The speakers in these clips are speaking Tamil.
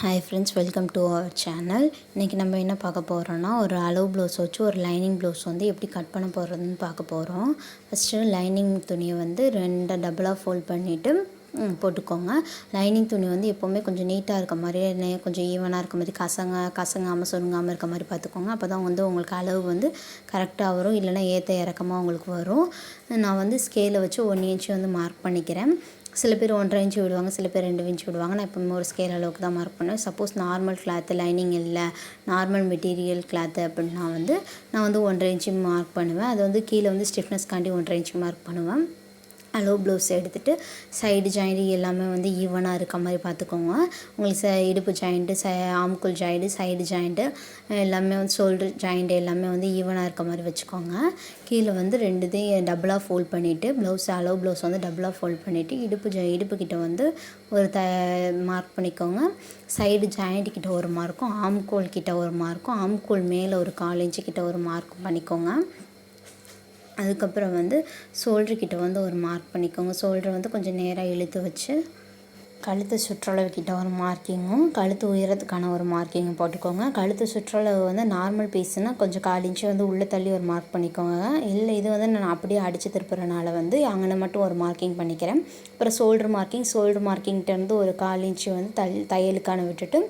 Hi friends, welcome to our channel. இன்றைக்கி நம்ம என்ன பார்க்க போகிறோன்னா ஒரு அளவு ப்ளவுஸ் வச்சு ஒரு லைனிங் ப்ளவுஸ் வந்து எப்படி கட் பண்ண போகிறதுன்னு பார்க்க போகிறோம். ஃபஸ்ட்டு லைனிங் துணியை வந்து ரெண்டு டபுளாக ஃபோல்ட் பண்ணிவிட்டு போட்டுக்கோங்க. லைனிங் துணி வந்து எப்போவுமே கொஞ்சம் நீட்டாக இருக்க மாதிரி கொஞ்சம் ஈவனாக இருக்க மாதிரி கசங்காமல் சுருங்காமல் இருக்க மாதிரி பார்த்துக்கோங்க. அப்போ தான் வந்து உங்களுக்கு அளவு வந்து கரெக்டாக வரும், இல்லைனா ஏற்ற இறக்கமாக உங்களுக்கு வரும். நான் வந்து ஸ்கேலை வச்சு 1 இன்ச் வந்து மார்க் பண்ணிக்கிறேன். சில பேர் 1.5 இன்ச் விடுவாங்க, சில பேர் 2 இன்ச் விடுவாங்க. நான் எப்போவுமே ஒரு ஸ்கேல் அளவுக்கு தான் மார்க் பண்ணுவேன். சப்போஸ் நார்மல் கிளாத்து லைனிங் இல்லை, நார்மல் மெட்டீரியல் கிளாத்து அப்படின்னா வந்து நான் வந்து 1.5 இன்ச்சு மார்க் பண்ணுவேன். அது வந்து கீழே வந்து ஸ்டிஃப்னஸ்காண்டி 1.5 இன்ச் மார்க் பண்ணுவேன். அளவு ப்ளவுஸ் எடுத்துகிட்டு சைடு ஜாயிண்ட் எல்லாமே வந்து ஈவனாக இருக்க மாதிரி பார்த்துக்கோங்க. உங்களுக்கு இடுப்பு ஜாயிண்ட்டு ஆம்குள் ஜாயிண்ட்டு சைடு ஜாயிண்ட்டு எல்லாமே வந்து ஷோல்டர் ஜாயிண்ட் எல்லாமே வந்து ஈவனாக இருக்க மாதிரி வச்சுக்கோங்க. கீழே வந்து ரெண்டுத்தையும் டபுளாக ஃபோல்ட் பண்ணிவிட்டு அளவு ப்ளவுஸ் வந்து டபுளாக ஃபோல்ட் பண்ணிவிட்டு இடுப்புக்கிட்ட வந்து ஒரு மார்க் பண்ணிக்கோங்க. சைடு ஜாயிண்ட் கிட்ட ஒரு மார்க்கும், ஆம்கோல் கிட்ட ஒரு மார்க்கும், ஆம்கோல் மேலே ஒரு 1/4 இன்ச்சு கிட்ட ஒரு மார்க் பண்ணிக்கோங்க. அதுக்கப்புறம் வந்து ஷோல்டர்கிட்ட வந்து ஒரு மார்க் பண்ணிக்கோங்க. ஷோல்டர் வந்து கொஞ்சம் நேராக இழுத்து வச்சு கழுத்து சுற்றளவு கிட்ட ஒரு மார்க்கிங்கும், கழுத்து உயரத்துக்கான ஒரு மார்க்கிங்கும் போட்டுக்கோங்க. கழுத்து சுற்றளவு வந்து நார்மல் பீஸ்னால் கொஞ்சம் 1/4 இன்ச்சு வந்து உள்ளே தள்ளி ஒரு மார்க் பண்ணிக்கோங்க. இல்லை இது வந்து நான் அப்படியே அடித்து திருப்புறனால வந்து அங்கே மட்டும் ஒரு மார்க்கிங் பண்ணிக்கிறேன். அப்புறம் ஷோல்டர் மார்க்கிங்கிட்ட இருந்து ஒரு 1/4 இன்ச்சு வந்து தையலுக்கான விட்டுட்டு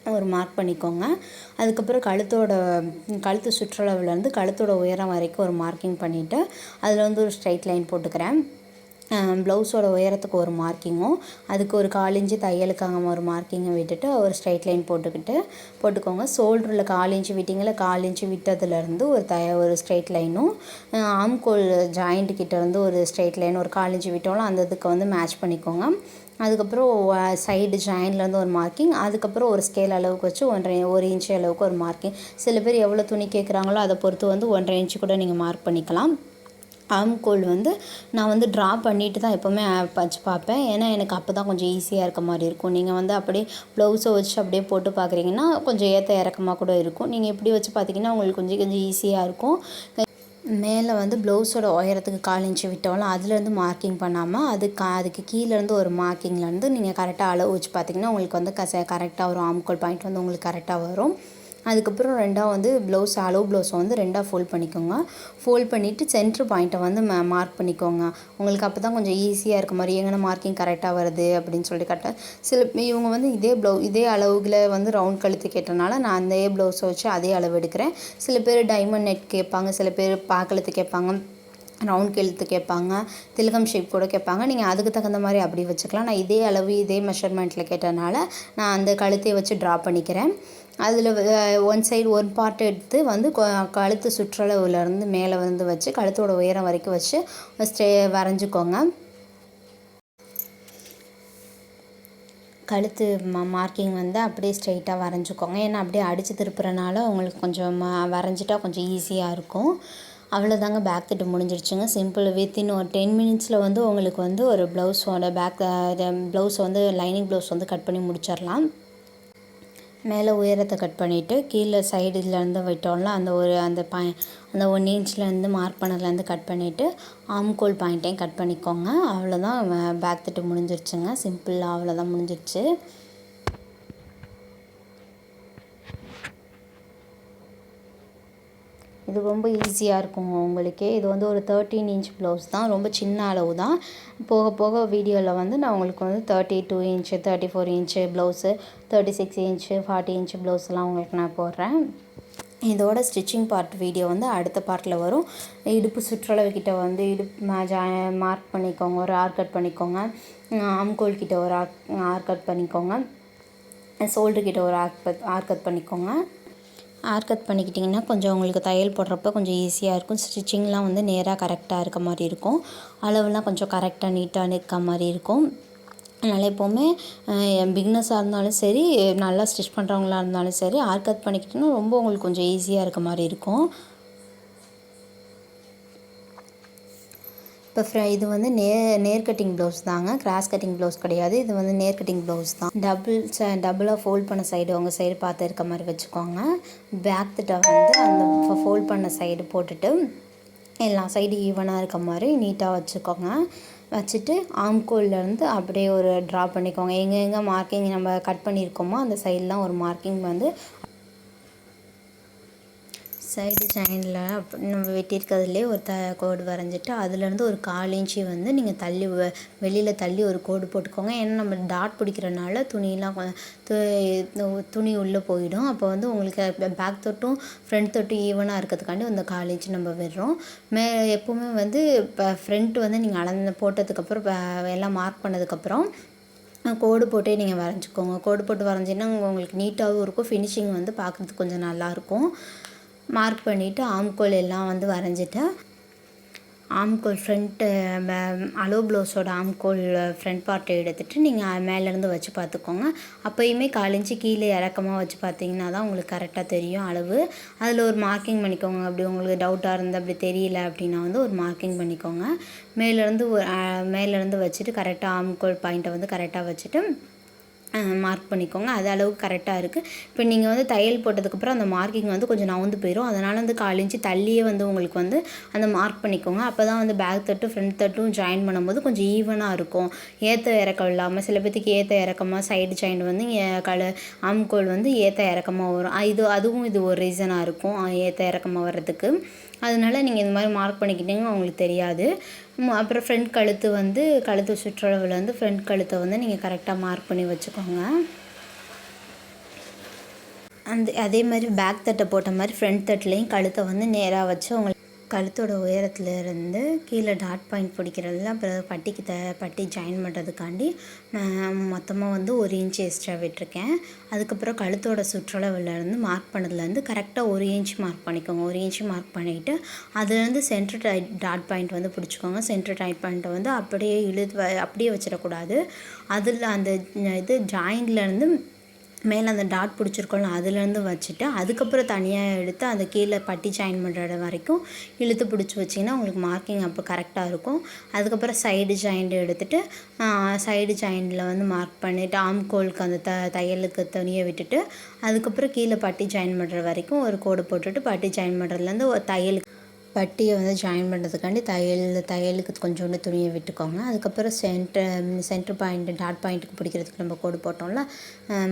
ஒரு மார்க் பண்ணிக்கோங்க. அதுக்கப்புறம் கழுத்து சுற்றளவுலேருந்து கழுத்தோட உயரம் வரைக்கும் ஒரு மார்க்கிங் பண்ணிவிட்டு அதில் வந்து ஒரு ஸ்ட்ரைட் லைன் போட்டுக்கிறேன். ப்ளவுஸோட உயரத்துக்கு ஒரு மார்க்கிங்கும், அதுக்கு ஒரு 1/4 இன்ச்சு தையலுக்காக ஒரு மார்க்கிங்கை விட்டுட்டு ஒரு ஸ்ட்ரைட் லைன் போட்டுக்கோங்க. ஷோல்டரில் 1/4 இன்ச்சு விட்டிங்கள, 1/4 இன்ச்சு விட்டதுலேருந்து ஒரு ஸ்ட்ரைட் லைனும், ஆம்கோல் ஜாயிண்ட் கிட்ட இருந்து ஒரு ஸ்ட்ரைட் லைன் ஒரு 1/4 இன்ச்சு விட்டோம்ல அந்த இதுக்கு வந்து மேட்ச் பண்ணிக்கோங்க. அதுக்கப்புறம் சைடு ஜாயின்லேருந்து ஒரு மார்க்கிங், அதுக்கப்புறம் ஒரு ஸ்கேல் அளவுக்கு வச்சு 1 இன்ச்சு அளவுக்கு ஒரு மார்க்கிங். சில பேர் எவ்வளோ துணி கேட்குறாங்களோ அதை பொறுத்து வந்து 1.5 இன்ச்சு கூட நீங்கள் மார்க் பண்ணிக்கலாம். ஆம்கோல் வந்து நான் வந்து ட்ரா பண்ணிவிட்டு தான் எப்போவுமே வச்சு பார்ப்பேன். ஏன்னா எனக்கு அப்போ தான் கொஞ்சம் ஈஸியாக இருக்க மாதிரி இருக்கும். நீங்கள் வந்து அப்படியே ப்ளவுஸை வச்சு அப்படியே போட்டு பார்க்குறீங்கன்னா கொஞ்சம் ஏற்ற இறக்கமாக கூட இருக்கும். நீங்கள் எப்படி வச்சு பார்த்தீங்கன்னா உங்களுக்கு கொஞ்சம் ஈஸியாக இருக்கும். மேலே வந்து ப்ளவுஸோட உயரத்துக்கு 1/4 இன்ச்சு விட்டோம்ல, அதுலேருந்து மார்க்கிங் பண்ணாமல் அதுக்கு கீழேருந்து ஒரு மார்க்கிங்லேருந்து நீங்கள் கரெக்டாக அளவு வச்சு பார்த்தீங்கன்னா உங்களுக்கு வந்து கரெக்டாக வரும். ஆம்கோல் பாயிண்ட் வந்து உங்களுக்கு கரெக்டாக வரும். அதுக்கப்புறம் அளவு ப்ளவுஸை வந்து 2ஆக ஃபோல்ட் பண்ணிக்கோங்க. ஃபோல்ட் பண்ணிவிட்டு சென்ட்ரு பாயிண்ட்டை வந்து மார்க் பண்ணிக்கோங்க. உங்களுக்கு அப்போ தான் கொஞ்சம் ஈஸியாக இருக்க மாதிரி எங்கன்னா மார்க்கிங் கரெக்டாக வருது அப்படின்னு சொல்லிட்டு கரெக்டாக இவங்க வந்து இதே அளவுகளை வந்து ரவுண்ட் கழுத்து கேட்டனால நான் அந்த ப்ளவுஸை வச்சு அதே அளவு எடுக்கிறேன். சில பேர் டைமண்ட் நெக் கேட்பாங்க, சில பேர் பாக்கழுத்து கேட்பாங்க, ரவுண்ட் கழுத்து கேட்பாங்க, திலகம் ஷேப் கூட கேட்பாங்க. நீங்கள் அதுக்கு தகுந்த மாதிரி அப்படி வச்சுக்கலாம். நான் இதே அளவு இதே மெஷர்மெண்ட்டில் கேட்டனால நான் அந்த கழுத்தை வச்சு ட்ரா பண்ணிக்கிறேன். அதில் ஒரு பார்ட் எடுத்து வந்து கழுத்து சுற்றளவுலேருந்து மேலே வந்து வச்சு கழுத்தோட உயரம் வரைக்கும் வச்சு வரைஞ்சிக்கோங்க. கழுத்து மார்க்கிங் வந்து அப்படியே ஸ்ட்ரெயிட்டாக வரைஞ்சிக்கோங்க. ஏன்னா அப்படியே அடித்து திருப்புறனால உங்களுக்கு கொஞ்சம் வரைஞ்சிட்டா கொஞ்சம் ஈஸியாக இருக்கும். அவ்வளோதாங்க, பேக் தட்டு முடிஞ்சிருச்சுங்க. சிம்பிள் வித்தின் ஒரு 10 மினிட்ஸில் வந்து உங்களுக்கு வந்து ஒரு ப்ளவுஸோட ப்ளவுஸ் வந்து லைனிங் ப்ளவுஸ் வந்து கட் பண்ணி முடிச்சிடலாம். மேலே உயரத்தை கட் பண்ணிவிட்டு கீழே சைடுலேருந்து விட்டோம்ல அந்த 1 இன்ச்லேருந்து மார்க் பண்ணதுலேருந்து கட் பண்ணிவிட்டு ஆம்கோல் பாயிண்ட்டையும் கட் பண்ணிக்கோங்க. அவ்வளோதான், பேக் தட்டு முடிஞ்சிருச்சுங்க. சிம்பிளாக அவ்வளோதான் முடிஞ்சிருச்சு. இது ரொம்ப ஈஸியாக இருக்குங்க உங்களுக்கே. இது வந்து ஒரு 13 இன்ச் ப்ளவுஸ் தான், ரொம்ப சின்ன அளவு தான். போக போக வீடியோவில் வந்து நான் உங்களுக்கு வந்து 32 inch 34 inch blouse, 36 inch 40 inch ப்ளவுஸ்லாம் உங்களுக்கு நான் போடுறேன். இதோட ஸ்டிச்சிங் பார்ட் வீடியோ வந்து அடுத்த பார்ட்டில் வரும். இடுப்பு சுற்றளவு கிட்ட வந்து மார்க் பண்ணிக்கோங்க, ஒரு ஆர் கட் பண்ணிக்கோங்க. ஆம்கோல் கிட்ட ஒரு ஆர் கட் பண்ணிக்கோங்க. ஷோல்டர் கிட்ட ஒரு ஆர் கட் பண்ணிக்கோங்க. ஆர் கட் பண்ணிக்கிட்டிங்கன்னா கொஞ்சம் உங்களுக்கு தையல் போடுறப்ப கொஞ்சம் ஈஸியாக இருக்கும். ஸ்டிச்சிங்லாம் வந்து நேராக கரெக்டாக இருக்க மாதிரி இருக்கும். அளவுலாம் கொஞ்சம் கரெக்டாக நீட்டாக இருக்க மாதிரி இருக்கும். அதனால் எப்போவுமே பிகினர்ஸாக இருந்தாலும் சரி, நல்லா ஸ்டிச் பண்ணுறவங்களா இருந்தாலும் சரி, ஆர் கட் பண்ணிக்கிட்டிங்கன்னா ரொம்ப உங்களுக்கு கொஞ்சம் ஈஸியாக இருக்க மாதிரி இருக்கும். இப்போ இது வந்து நேர் கட்டிங் ப்ளவுஸ் தாங்க, கிராஸ் கட்டிங் ப்ளவுஸ் கிடையாது. இது வந்து நேர் கட்டிங் ப்ளவுஸ் தான். டபுளாக ஃபோல்ட் பண்ண சைடு உங்கள் சைடு பார்த்து இருக்க மாதிரி வச்சுக்கோங்க. பேக் தட்டை வந்து அந்த ஃபோல்ட் பண்ண சைடு போட்டுட்டு எல்லா சைடு ஈவனாக இருக்க மாதிரி நீட்டாக வச்சுக்கோங்க. வச்சுட்டு ஆம்கோல்லேருந்து அப்படியே ஒரு ட்ரா பண்ணிக்கோங்க. எங்கே மார்க்கிங் நம்ம கட் பண்ணியிருக்கோமோ அந்த சைட்லாம் ஒரு மார்க்கிங் வந்து சைடு ஜாயினில் நம்ம வெட்டியிருக்கிறதுலே ஒரு கோடு வரைஞ்சிட்டு அதுலேருந்து ஒரு 1/4 இன்ச்சு வந்து நீங்கள் தள்ளி வெளியில் தள்ளி ஒரு கோடு போட்டுக்கோங்க. ஏன்னா நம்ம டாட் பிடிக்கிறனால துணியெலாம் துணி உள்ளே போயிடும். அப்போ வந்து உங்களுக்கு பேக் தொட்டும் ஃப்ரண்ட் தொட்டும் ஈவனாக இருக்கிறதுக்காண்டி அந்த 1/4 இன்ச்சு நம்ம விடுறோம். எப்போவுமே வந்து இப்போ ஃப்ரண்ட் வந்து நீங்கள் போட்டதுக்கப்புறம் எல்லாம் மார்க் பண்ணதுக்கப்புறம் கோடு போட்டே நீங்கள் வரைஞ்சிக்கோங்க. கோடு போட்டு வரைஞ்சிங்கன்னா உங்களுக்கு நீட்டாகவும் இருக்கும். ஃபினிஷிங் வந்து பார்க்குறதுக்கு கொஞ்சம் நல்லாயிருக்கும். மார்க் பண்ணிவிட்டு ஆம்கோல் எல்லாம் வந்து வரைஞ்சிட்டு ஆம்கோல் ஃப்ரண்ட்டு அலோ ப்ளவுஸோட ஆம்கோல் ஃப்ரண்ட் பார்ட்டை எடுத்துகிட்டு நீங்கள் மேலேருந்து வச்சு பார்த்துக்கோங்க. அப்போயுமே 1/4 இன்ச்சு கீழே இறக்கமாக வச்சு பார்த்தீங்கன்னா தான் உங்களுக்கு கரெக்டாக தெரியும் அளவு. அதில் ஒரு மார்க்கிங் பண்ணிக்கோங்க. அப்படி உங்களுக்கு டவுட்டாக இருந்தால் அப்படி தெரியல அப்படின்னா வந்து ஒரு மார்க்கிங் பண்ணிக்கோங்க. மேலேருந்து வச்சுட்டு கரெக்டாக ஆம்கோல் பாயிண்ட்டை வந்து கரெக்டாக வச்சுட்டு மார்க் பண்ணிக்கோங்க. அது அளவுக்கு கரெக்டாக இருக்குது. இப்போ நீங்கள் வந்து தையல் போட்டதுக்கப்புறம் அந்த மார்க்கிங் வந்து கொஞ்சம் நவுந்து போயிடும். அதனால் வந்து 1/4 இன்ச்சு தள்ளியே வந்து உங்களுக்கு வந்து அந்த மார்க் பண்ணிக்கோங்க. அப்போ தான் வந்து பேக் தட்டும் ஃப்ரண்ட் தட்டும் ஜாயின் பண்ணும்போது கொஞ்சம் ஈவனாக இருக்கும். ஏற்ற இறக்கம் இல்லாமல் சில பேத்துக்கு ஏற்ற இறக்கமாக சைடு ஜாயின் வந்து ஆம்கோல் வந்து ஏற்ற இறக்கமாக வரும். அதுவும் இது ஒரு ரீசனாக இருக்கும் ஏற்ற இறக்கமாக வர்றதுக்கு. அதனால நீங்கள் இந்த மாதிரி மார்க் பண்ணிக்கிட்டீங்கன்னா உங்களுக்கு தெரியாது. அப்புறம் ஃப்ரண்ட் கழுத்து சுற்றளவில் வந்து ஃப்ரண்ட் கழுத்தை வந்து நீங்கள் கரெக்டாக மார்க் பண்ணி வச்சுக்கோங்க. அதே மாதிரி பேக் தட்டை போட்ட மாதிரி ஃப்ரண்ட் தட்டுலேயும் கழுத்தை வந்து நேராக வச்சு உங்களுக்கு கழுத்தோட உயரத்துலேருந்து கீழே டாட் பாயிண்ட் பிடிக்கிறதுல அப்புறம் பட்டி ஜாயின் பண்ணுறதுக்காண்டி மொத்தமாக வந்து 1 இன்ச் எக்ஸ்ட்ரா விட்டுருக்கேன். அதுக்கப்புறம் கழுத்தோட சுற்றளவுலேருந்து மார்க் பண்ணதுலேருந்து கரெக்டாக 1 இன்ச் மார்க் பண்ணிக்கோங்க. 1 இன்ச் மார்க் பண்ணிவிட்டு அதுலேருந்து சென்டர் டாட் பாயிண்ட் வந்து பிடிச்சிக்கோங்க. சென்டர் டாட் பாயிண்ட்டை வந்து அப்படியே வச்சிடக்கூடாது. அதில் அந்த ஜாயின்ட்லேருந்து மேலே அந்த டாட் பிடிச்சிருக்கோம்ல அதுலேருந்து வச்சுட்டு அதுக்கப்புறம் தனியாக எடுத்து அந்த கீழே பட்டி ஜாயின் பண்ணுற வரைக்கும் இழுத்து பிடிச்சி வச்சிங்கன்னா உங்களுக்கு மார்க்கிங் அப்போ கரெக்டாக இருக்கும். அதுக்கப்புறம் சைடு ஜாயிண்ட் எடுத்துகிட்டு சைடு ஜாயிண்டில் வந்து மார்க் பண்ணிவிட்டு ஆம்கோலுக்கு அந்த தையலுக்கு துணியை விட்டுட்டு அதுக்கப்புறம் கீழே பட்டி ஜாயின் பண்ணுற வரைக்கும் ஒரு கோடு போட்டுட்டு பட்டி ஜாயின் பண்ணுறதுலேருந்து ஒரு தையலுக்கு பட்டியை வந்து ஜாயின் பண்ணுறதுக்காண்டி தையலுக்கு கொஞ்சோண்டு துணியை விட்டுக்கோங்க. அதுக்கப்புறம் சென்டர் பாயிண்ட் டாட் பாயிண்ட்டுக்கு பிடிக்கிறதுக்கு நம்ம கோடு போட்டோம்ல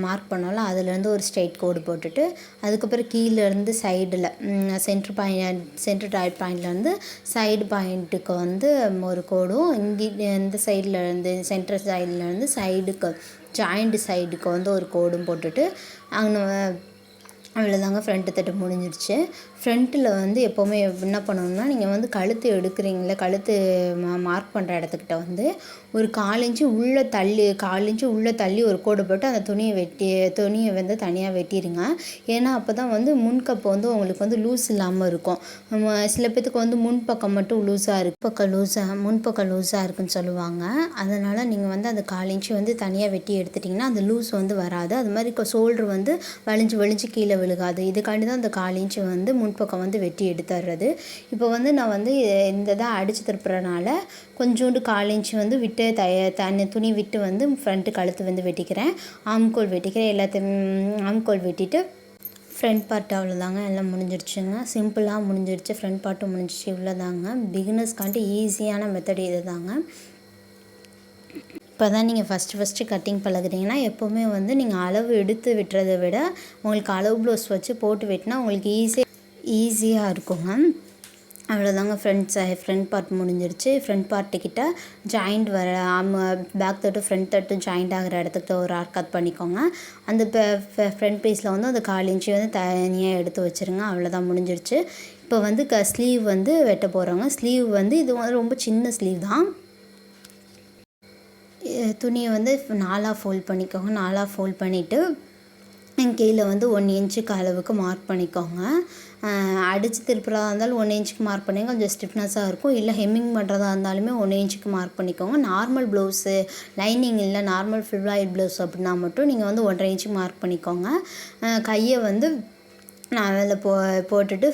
மார்க் பண்ணோம்ல அதுலேருந்து ஒரு ஸ்ட்ரெயிட் கோடு போட்டுட்டு அதுக்கப்புறம் கீழேருந்து சைடில் சென்டர் டாட் பாயிண்ட்லேருந்து சைடு பாயிண்ட்டுக்கு வந்து ஒரு கோடும் இந்த சைட்லேருந்து சென்டர் சைட்லேருந்து சைடுக்கு ஜாயிண்ட் சைடுக்கு வந்து ஒரு கோடும் போட்டுட்டு அங்கே அவ்வளோதாங்க ஃப்ரண்ட்டு தட்டு முடிஞ்சிடுச்சு. ஃப்ரண்ட்டில் வந்து எப்போவுமே என்ன பண்ணணும்னா நீங்கள் வந்து கழுத்து எடுக்கிறீங்கள கழுத்து மார்க் பண்ணுற இடத்துக்கிட்ட வந்து ஒரு 1/4 இன்ச்சு உள்ளே தள்ளி ஒரு கோடு போட்டு அந்த துணியை வந்து தனியாக வெட்டிடுங்க. ஏன்னா அப்போ தான் வந்து முன்கப்பு வந்து உங்களுக்கு வந்து லூஸ் இல்லாமல் இருக்கும். சில பேத்துக்கு வந்து முன்பக்கம் மட்டும் லூஸாக இருக்குது முன்பக்கம் லூஸாக இருக்குன்னு சொல்லுவாங்க. அதனால் நீங்கள் வந்து அந்த 1/4 இன்ச்சு வந்து தனியாக வெட்டி எடுத்துட்டிங்கன்னா அந்த லூஸ் வந்து வராது. அது மாதிரி ஷோல்டர் வந்து வலிஞ்சு கீழே விழுகாது. இதுக்காண்டி தான் அந்த 1/4 இன்ச்சு வந்து முன்பக்கம் வந்து வெட்டி எடுத்துடுறது. இப்போ வந்து நான் வந்து இந்த தான் அடித்து திருப்புறனால கொஞ்சோண்டு 1/4 இன்ச்சு வந்து விட்டு துணி விட்டு வந்து ஃப்ரண்ட்டு கழுத்து வந்து வெட்டிக்கிறேன். ஆம்கோல் வெட்டிக்கிறேன். எல்லாத்தையும் ஆம்கோல் வெட்டிட்டு ஃப்ரண்ட் பார்ட் அவ்வளோதாங்க எல்லாம் முடிஞ்சிடுச்சுங்க. சிம்பிளாக முடிஞ்சிடுச்சு. ஃப்ரண்ட் பார்ட்டும் முடிஞ்சிடுச்சு. இவ்வளோதாங்க. பிகினர்ஸ்க்காண்டி ஈஸியான மெத்தட் இது தாங்க. இப்போ தான் நீங்கள் ஃபஸ்ட்டு கட்டிங் பழகுறீங்கன்னா எப்போவுமே வந்து நீங்கள் அளவு எடுத்து விட்டுறதை விட உங்களுக்கு அளவு ப்ளவுஸ் வச்சு போட்டு வெட்டினா உங்களுக்கு ஈஸியாக இருக்குங்க. அவ்வளோதாங்க ஃப்ரண்ட் பார்ட் முடிஞ்சிருச்சு. ஃப்ரண்ட் பார்ட்டுக்கிட்ட ஜாயிண்ட் பேக் தட்டு ஃப்ரண்ட் தட்டு ஜாயிண்ட் ஆகிற இடத்துக்கிட்ட ஒரு ஆர்க் கட் பண்ணிக்கோங்க. அந்த ஃப்ரண்ட் பீஸில் வந்து அந்த 1/4 இன்ச்சு வந்து தனியாக எடுத்து வச்சுருங்க. அவ்வளோதான் முடிஞ்சிருச்சு. இப்போ வந்து ஸ்லீவ் வந்து வெட்ட போகிறோங்க. ஸ்லீவ் வந்து இது வந்து ரொம்ப சின்ன ஸ்லீவ் தான். துணியை வந்து 4 ஃபோல்ட் பண்ணிக்கோங்க. 4 ஃபோல்ட் பண்ணிவிட்டு கீழே வந்து 1 இன்ச்சுக்கு அளவுக்கு மார்க் பண்ணிக்கோங்க. அடித்து திருப்புறதா இருந்தாலும் 1 இன்ச்சுக்கு மார்க் பண்ணிங்க கொஞ்சம் ஸ்டிஃப்னஸாக இருக்கும். இல்லை ஹெம்மிங் பண்ணுறதா இருந்தாலுமே 1 இன்ச்சுக்கு மார்க் பண்ணிக்கோங்க. நார்மல் ப்ளவுஸு லைனிங் இல்லை நார்மல் ஃபுல் ஆயில் ப்ளவுஸ் அப்படின்னா மட்டும் நீங்கள் வந்து 1.5 இன்ச்சுக்கு மார்க் பண்ணிக்கோங்க. கையை வந்து நான் அதில் போட்டுட்டு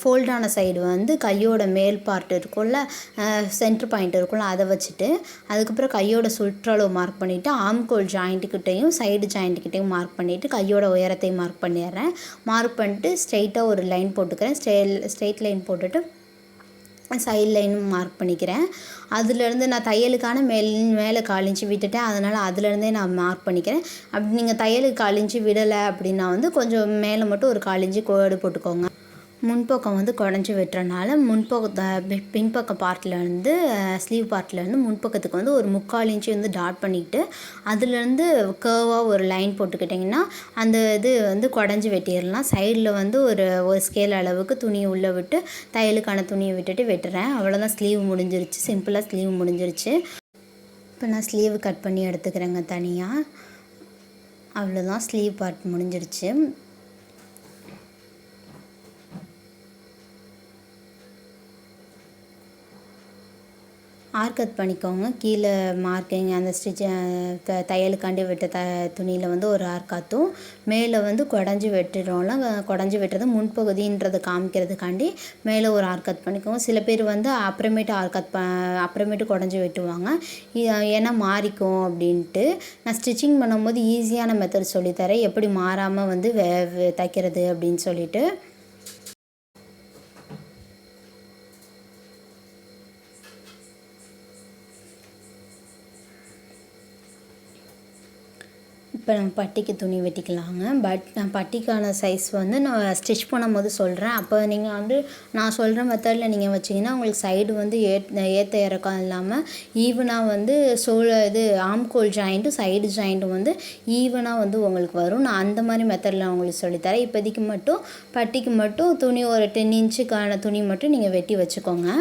ஃபோல்டான சைடு வந்து கையோட மேல் பார்ட் இருக்கும்ல சென்டர் பாயிண்ட் இருக்கும்ல அதை வச்சுட்டு அதுக்கப்புறம் கையோட சுற்றளவு மார்க் பண்ணிவிட்டு ஆம்கோல் ஜாயிண்ட்டுக்கிட்டையும் சைடு ஜாயிண்ட்டுக்கிட்டையும் மார்க் பண்ணிவிட்டு கையோட உயரத்தையும் மார்க் பண்ணிடுறேன். மார்க் பண்ணிட்டு ஸ்ட்ரெயிட்டாக ஒரு லைன் போட்டுக்கிறேன். ஸ்ட்ரெயிட் லைன் போட்டுட்டு சைட் லைனும் மார்க் பண்ணிக்கிறேன். அதுலேருந்து நான் தையலுக்கான மேலே 1/4 இன்ச்சு விட்டுட்டேன், அதனால் அதுலேருந்தே நான் மார்க் பண்ணிக்கிறேன். அப்படி நீங்கள் தையலுக்கு 1/4 இன்ச்சு விடலை அப்படின்னா வந்து கொஞ்சம் மேலே மட்டும் ஒரு 1/4 இன்ச்சு கோடு போட்டுக்கோங்க. முன்பக்கம் வந்து குடஞ்சி வெட்டுறனால பின்பக்கம் பார்ட்லேருந்து ஸ்லீவ் பார்ட்லேருந்து முன்பக்கத்துக்கு வந்து ஒரு 3/4 இன்ச்சு வந்து டாட் பண்ணிக்கிட்டு அதுலேருந்து கர்வாக ஒரு லைன் போட்டுக்கிட்டிங்கன்னா அந்த இது வந்து குடஞ்சி வெட்டிடலாம். சைடில் வந்து ஒரு ஸ்கேல் அளவுக்கு துணியை உள்ளே விட்டு தையலுக்கான துணியை விட்டுட்டு வெட்டுறேன். அவ்வளோதான், ஸ்லீவ் முடிஞ்சிருச்சு. சிம்பிளாக ஸ்லீவ் முடிஞ்சிருச்சு. இப்போ நான் ஸ்லீவ் கட் பண்ணி எடுத்துக்கிறேங்க தனியாக. அவ்வளோதான், ஸ்லீவ் பார்ட் முடிஞ்சிருச்சு. கட் பண்ணிக்கோங்க. கீழே மார்க்கிங் அந்த தையலுக்காண்டி வெட்ட துணியில் வந்து ஒரு காத்தும் மேலே வந்து குடஞ்சி வெட்டுறோம்ல, குடஞ்சி வெட்டுறது முன்பகுதின்றதை காமிக்கிறதுக்காண்டி மேலே ஒரு கட் பண்ணிக்கோங்க. சில பேர் வந்து அப்புறமேட்டு குடஞ்சி வெட்டுவாங்க, ஏன்னா மாறிக்கும் அப்படின்ட்டு. நான் ஸ்டிச்சிங் பண்ணும்போது ஈஸியான மெத்தட் சொல்லித்தரேன், எப்படி மாறாமல் வந்து தைக்கிறது அப்படின்னு சொல்லிட்டு. இப்போ நம்ம பட்டிக்கு துணி வெட்டிக்கலாங்க. நான் பட்டிக்கான சைஸ் வந்து நான் ஸ்டிச் பண்ணும்போது சொல்கிறேன். அப்போ நீங்கள் வந்து நான் சொல்கிற மெத்தடில் நீங்கள் வச்சிங்கன்னா உங்களுக்கு சைடு வந்து ஏற்ற இறக்கம் இல்லாமல் ஈவனாக வந்து ஆம்கோல் ஜாயிண்ட்டும் சைடு ஜாயிண்ட்டும் வந்து ஈவனாக வந்து உங்களுக்கு வரும். நான் அந்த மாதிரி மெத்தடில் உங்களுக்கு சொல்லித்தரேன். இப்போதைக்கு மட்டும் பட்டிக்கு மட்டும் துணி ஒரு 10 இன்ச்சுக்கான துணி மட்டும் நீங்கள் வெட்டி வச்சுக்கோங்க.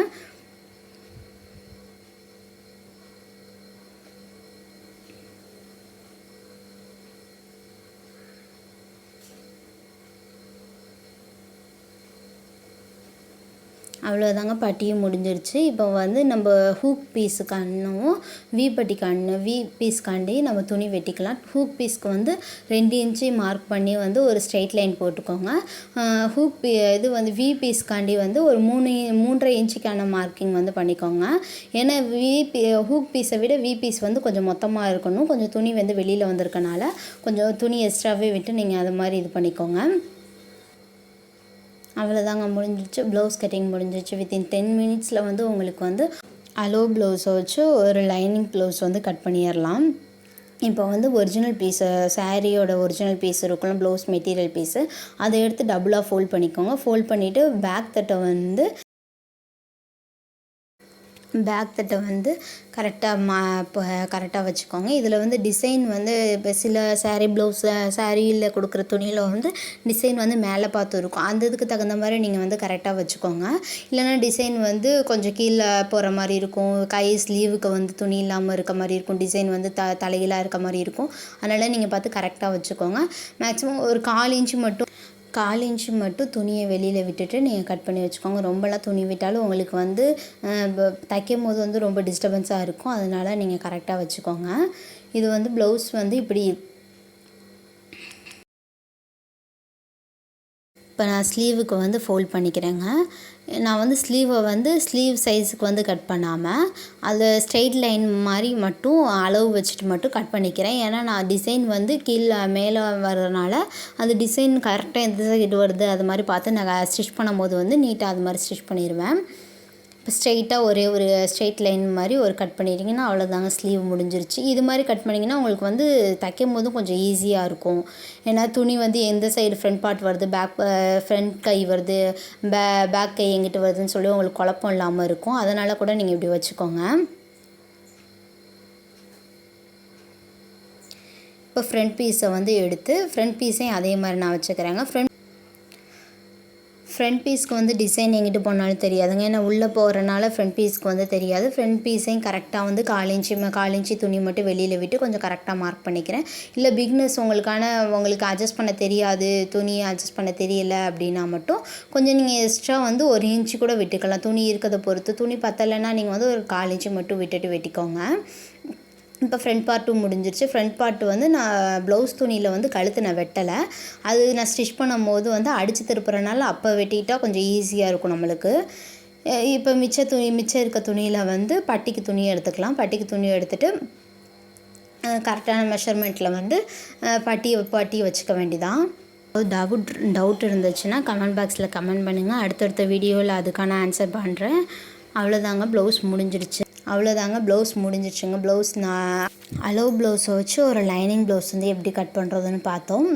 அவ்வளோதாங்க, பட்டியும் முடிஞ்சிருச்சு. இப்போ வந்து நம்ம ஹூக் பீஸுக்கானும் வி பீஸ்க்காண்டி நம்ம துணி வெட்டிக்கலாம். ஹூக் பீஸ்க்கு வந்து 2 இன்ச்சு மார்க் பண்ணி வந்து ஒரு ஸ்ட்ரெயிட் லைன் போட்டுக்கோங்க. இது வந்து வி பீஸ்க்காண்டி வந்து ஒரு 3.5 இன்ச்சுக்கான மார்க்கிங் வந்து பண்ணிக்கோங்க. ஏன்னா ஹூக் பீஸை விட வி பீஸ் வந்து கொஞ்சம் மொத்தமாக இருக்கணும். கொஞ்சம் துணி வந்து வெளியில் வந்திருக்கனால கொஞ்சம் துணி எக்ஸ்ட்ராவே விட்டு நீங்கள் அது மாதிரி இது பண்ணிக்கோங்க. அவ்வளோதாங்க, முடிஞ்சிச்சு. ப்ளவுஸ் கட்டிங் முடிஞ்சிச்சு. வித்தின் 10 மினிட்ஸில் வந்து உங்களுக்கு வந்து ப்ளவுஸை வச்சு ஒரு லைனிங் ப்ளவுஸ் வந்து கட் பண்ணிடலாம். இப்போ வந்து ஒரிஜினல் பீஸு, சாரியோட ஒரிஜினல் பீஸ் இருக்குல்ல, ப்ளவுஸ் மெட்டீரியல் பீஸு, அதை எடுத்து டபுளாக ஃபோல்ட் பண்ணிக்கோங்க. ஃபோல்ட் பண்ணிவிட்டு பேக் தட்டை வந்து கரெக்டாக வச்சுக்கோங்க. இதில் வந்து டிசைன் வந்து இப்போ சில சாரியில் கொடுக்குற துணியில் வந்து டிசைன் வந்து மேலே பார்த்து இருக்கும். அந்த இதுக்கு தகுந்த மாதிரி நீங்கள் வந்து கரெக்டாக வச்சுக்கோங்க. இல்லைனா டிசைன் வந்து கொஞ்சம் கீழே போகிற மாதிரி இருக்கும், ஸ்லீவுக்கு வந்து துணி இல்லாமல் இருக்க மாதிரி இருக்கும், டிசைன் வந்து தலைகீழாக இருக்க மாதிரி இருக்கும். அதனால் நீங்கள் பார்த்து கரெக்டாக வச்சுக்கோங்க. மேக்ஸிமம் ஒரு 1/4 இன்ச்சு மட்டும் துணியை வெளியில் விட்டுட்டு நீங்கள் கட் பண்ணி வச்சுக்கோங்க. ரொம்பலாம் துணி விட்டாலும் உங்களுக்கு வந்து தைக்கும் போது வந்து ரொம்ப டிஸ்டர்பன்ஸாக இருக்கும். அதனால் நீங்கள் கரெக்டாக வச்சுக்கோங்க. இது வந்து ப்ளவுஸ் வந்து இப்படி. இப்போ நான் ஸ்லீவுக்கு வந்து ஃபோல்ட் பண்ணிக்கிறேங்க. நான் வந்து ஸ்லீவை வந்து ஸ்லீவ் சைஸுக்கு வந்து கட் பண்ணாமல் அதில் ஸ்ட்ரெயிட் லைன் மாதிரி மட்டும் அளவு வச்சுட்டு மட்டும் கட் பண்ணிக்கிறேன். ஏன்னா நான் டிசைன் வந்து மேலே வர்றதுனால அந்த டிசைன் கரெக்டாக எந்த சைடு வருது அது மாதிரி பார்த்து நான் ஸ்டிச் பண்ணும்போது வந்து நீட்டாக அது மாதிரி ஸ்டிச் பண்ணிடுவேன். இப்போ ஸ்ட்ரெயிட்டாக ஒரே ஒரு ஸ்ட்ரெயிட் லைன் மாதிரி ஒரு கட் பண்ணிட்டிங்கன்னா அவ்வளோதாங்க, ஸ்லீவ் முடிஞ்சிருச்சு. இது மாதிரி கட் பண்ணிங்கன்னா உங்களுக்கு வந்து தைக்கும் போதும் கொஞ்சம் ஈஸியாக இருக்கும். ஏன்னா துணி வந்து எந்த சைடு ஃப்ரண்ட் பார்ட் வருது, ஃப்ரண்ட் கை வருது, பேக் கை எங்கிட்டு வருதுன்னு சொல்லி உங்களுக்கு குழப்பம் இல்லாமல் இருக்கும். அதனால் கூட நீங்கள் இப்படி வச்சுக்கோங்க. இப்போ ஃப்ரண்ட் பீஸை வந்து எடுத்து ஃப்ரண்ட் பீஸையும் அதே மாதிரி நான் வச்சுக்கிறேங்க. ஃப்ரண்ட் பீஸ்க்கு வந்து டிசைன் எங்கிட்டு போனாலும் தெரியாதுங்க. ஏன்னா உள்ளே போகிறனால ஃப்ரண்ட் பீஸ்க்கு வந்து தெரியாது. ஃப்ரண்ட் பீஸையும் கரெக்டாக வந்து 1/4 இன்ச்சு துணி மட்டும் வெளியில் விட்டு கொஞ்சம் கரெக்டாக மார்க் பண்ணிக்கிறேன். இல்லை பிக்னஸ் உங்களுக்கு அட்ஜஸ்ட் பண்ண தெரியாது, துணியை அட்ஜஸ்ட் பண்ண தெரியல அப்படின்னா மட்டும் கொஞ்சம் நீங்கள் எக்ஸ்ட்ரா வந்து 1 இன்ச்சு கூட விட்டுக்கலாம். துணி இருக்கிறத பொறுத்து. துணி பத்தலைன்னா நீங்கள் வந்து ஒரு 1/4 இன்ச்சு மட்டும் விட்டுட்டு வெட்டிக்கோங்க. இப்போ ஃப்ரண்ட் பார்ட்டும் முடிஞ்சிருச்சு. ஃப்ரண்ட் பார்ட் வந்து நான் ப்ளவுஸ் துணியில் வந்து கழுத்து நான் வெட்டலை. அது நான் ஸ்டிச் பண்ணும்போது வந்து அடித்து திருப்புறனால அப்போ வெட்டிட்டால் கொஞ்சம் ஈஸியாக இருக்கும் நம்மளுக்கு. இப்போ மிச்சம் இருக்க துணியில் வந்து பட்டிக்கு துணி எடுத்துக்கலாம். பட்டிக்கு துணி எடுத்துகிட்டு கரெக்டான மெஷர்மெண்ட்டில் வந்து பட்டியை வச்சுக்க வேண்டியதான். டவுட் இருந்துச்சுன்னா கமெண்ட் பாக்ஸில் கமெண்ட் பண்ணுங்கள். அடுத்தடுத்த வீடியோவில் அதுக்கான ஆன்சர் பண்ணுறேன். அவ்வளோதாங்க ப்ளவுஸ் முடிஞ்சிடுச்சு. ப்ளவுஸ் நான் அளவு ப்ளவுஸை வச்சு ஒரு லைனிங் ப்ளவுஸ் வந்து எப்படி கட் பண்ணுறதுன்னு பார்த்தோம்.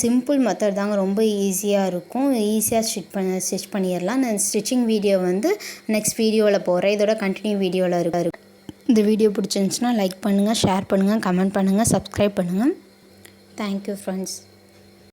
சிம்பிள் மெத்தட் தாங்க, ரொம்ப ஈஸியாக இருக்கும். ஈஸியாக ஸ்டிச் பண்ணிடலாம். நான் ஸ்டிச்சிங் வீடியோ வந்து நெக்ஸ்ட் வீடியோவில் போடுறேன். இதோட கண்டினியூ வீடியோவில் இருக்கு. இந்த வீடியோ பிடிச்சிருந்துச்சுன்னா லைக் பண்ணுங்கள், ஷேர் பண்ணுங்கள், கமெண்ட் பண்ணுங்கள், சப்ஸ்கிரைப் பண்ணுங்கள். Thank you friends.